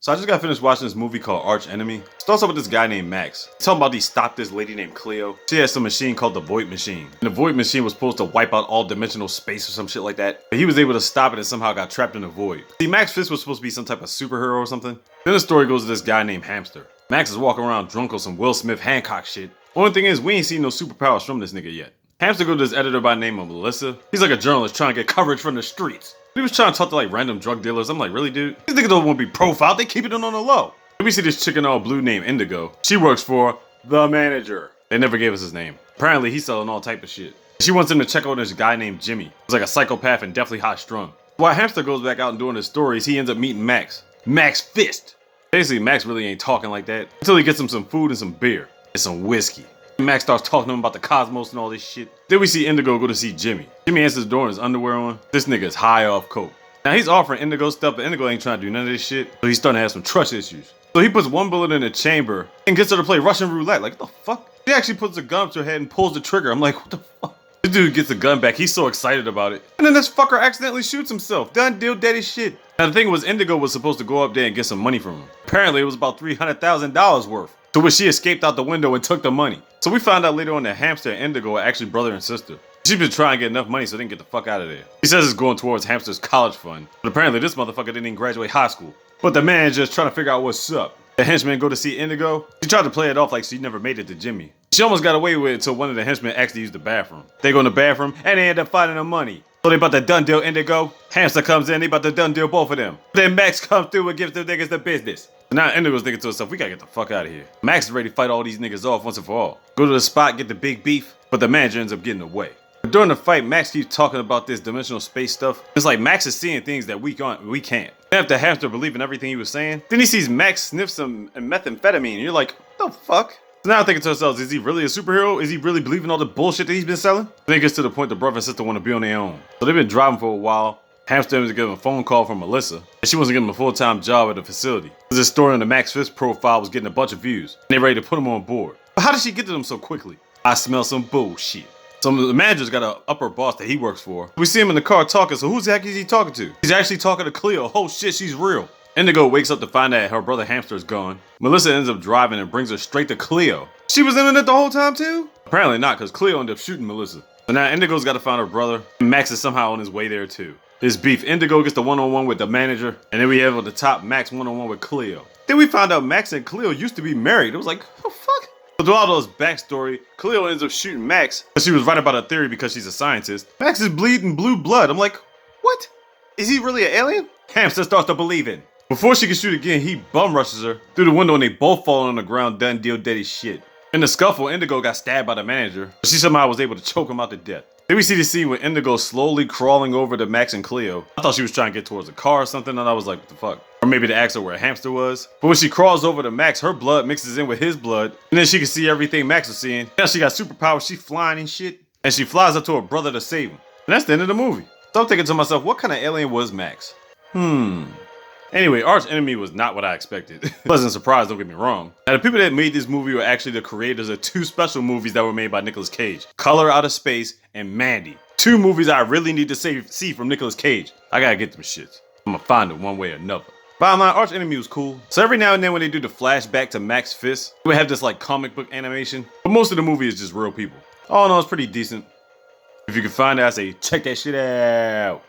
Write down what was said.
So I just got finished watching this movie called Archenemy. It starts off with this guy named Max. He's talking about he stopped this lady named Cleo. She has some machine called the Void Machine. And the Void Machine was supposed to wipe out all dimensional space or some shit like that. But he was able to stop it and somehow got trapped in the void. See, Max Fist was supposed to be some type of superhero or something. Then the story goes to this guy named Hamster. Max is walking around drunk on some Will Smith Hancock shit. Only thing is, we ain't seen no superpowers from this nigga yet. Hamster goes to this editor by the name of Melissa. He's like a journalist trying to get coverage from the streets. He was trying to talk to like random drug dealers. I'm like, really, dude? These niggas don't want to be profiled. They keep it on the low. Then we see this chick in all blue named Indigo. She works for the manager. They never gave us his name. Apparently, he's selling all type of shit. She wants him to check out this guy named Jimmy. He's like a psychopath and definitely hot strung. While Hamster goes back out and doing his stories, he ends up meeting Max. Max Fist. Basically, Max really ain't talking like that until he gets him some food and some beer and some whiskey. Max starts talking to him about the cosmos and all this shit. Then we see Indigo go to see Jimmy. Jimmy answers the door with his underwear on. This nigga is high off coke. Now he's offering Indigo stuff, but Indigo ain't trying to do none of this shit. So he's starting to have some trust issues. So he puts one bullet in the chamber and gets her to play Russian roulette. Like, what the fuck? He actually puts a gun up to her head and pulls the trigger. I'm like, what the fuck? This dude gets the gun back. He's so excited about it. And then this fucker accidentally shoots himself. Done deal daddy shit. Now the thing was, Indigo was supposed to go up there and get some money from him. Apparently it was about $300,000 worth. To which she escaped out the window and took the money. So we found out later on that Hamster and Indigo are actually brother and sister. She's been trying to get enough money so they can get the fuck out of there. He says it's going towards Hamster's college fund. But apparently this motherfucker didn't even graduate high school. But the manager's trying to figure out what's up. The henchmen go to see Indigo. She tried to play it off like she never made it to Jimmy. She almost got away with it until one of the henchmen actually used the bathroom. They go in the bathroom and they end up finding the money. So they about to done deal Indigo. Hamster comes in, they about to done deal both of them. Then Max comes through and gives them niggas the business. Now Indigo's thinking to herself, we gotta get the fuck out of here. Max is ready to fight all these niggas off once and for all. Go to the spot, get the big beef, but the manager ends up getting away. But during the fight, Max keeps talking about this dimensional space stuff. It's like Max is seeing things that we can't. After Hamster believing everything he was saying, then he sees Max sniff some methamphetamine, and you're like, what the fuck? So now I'm thinking to ourselves, is he really a superhero? Is he really believing all the bullshit that he's been selling? Then it gets to the point the brother and sister want to be on their own. So they've been driving for a while. Hamster was getting a phone call from Melissa, and she wants to give him a full-time job at the facility. This story on the Max Fist profile was getting a bunch of views, and they're ready to put him on board. But how did she get to them so quickly? I smell some bullshit. So the manager's got an upper boss that he works for. We see him in the car talking, so who the heck is he talking to? He's actually talking to Cleo. Oh shit, she's real. Indigo wakes up to find that her brother Hamster is gone. Melissa ends up driving and brings her straight to Cleo. She was in it the whole time too? Apparently not, because Cleo ended up shooting Melissa. So now Indigo's got to find her brother, and Max is somehow on his way there too. This beef, Indigo gets the one-on-one with the manager, and then we have on the top Max one-on-one with Cleo. Then we found out Max and Cleo used to be married. It was like, oh fuck? So throughout all this backstory, Cleo ends up shooting Max, but she was right about her theory because she's a scientist. Max is bleeding blue blood. I'm like, what? Is he really an alien? Hamster starts to believe it. Before she can shoot again, he bum rushes her through the window and they both fall on the ground, done deal daddy shit. In the scuffle, Indigo got stabbed by the manager, but she somehow was able to choke him out to death. Then we see the scene with Indigo slowly crawling over to Max and Cleo. I thought she was trying to get towards a car or something, and I was like, what the fuck? Or maybe to ask her where Hamster was. But when she crawls over to Max, her blood mixes in with his blood, and then she can see everything Max was seeing. Now she got superpowers, she flying and shit, and she flies up to her brother to save him. And that's the end of the movie. So I'm thinking to myself, what kind of alien was Max? Anyway, Archenemy was not what I expected. Pleasant surprise, don't get me wrong. Now, the people that made this movie were actually the creators of two special movies that were made by Nicolas Cage. Color Out of Space and Mandy. Two movies I really need to see from Nicolas Cage. I gotta get them shits. I'm gonna find it one way or another. Bottom line, Archenemy was cool. So every now and then when they do the flashback to Max Fist, we have this like comic book animation. But most of the movie is just real people. All in all, it's pretty decent. If you can find it, I say check that shit out.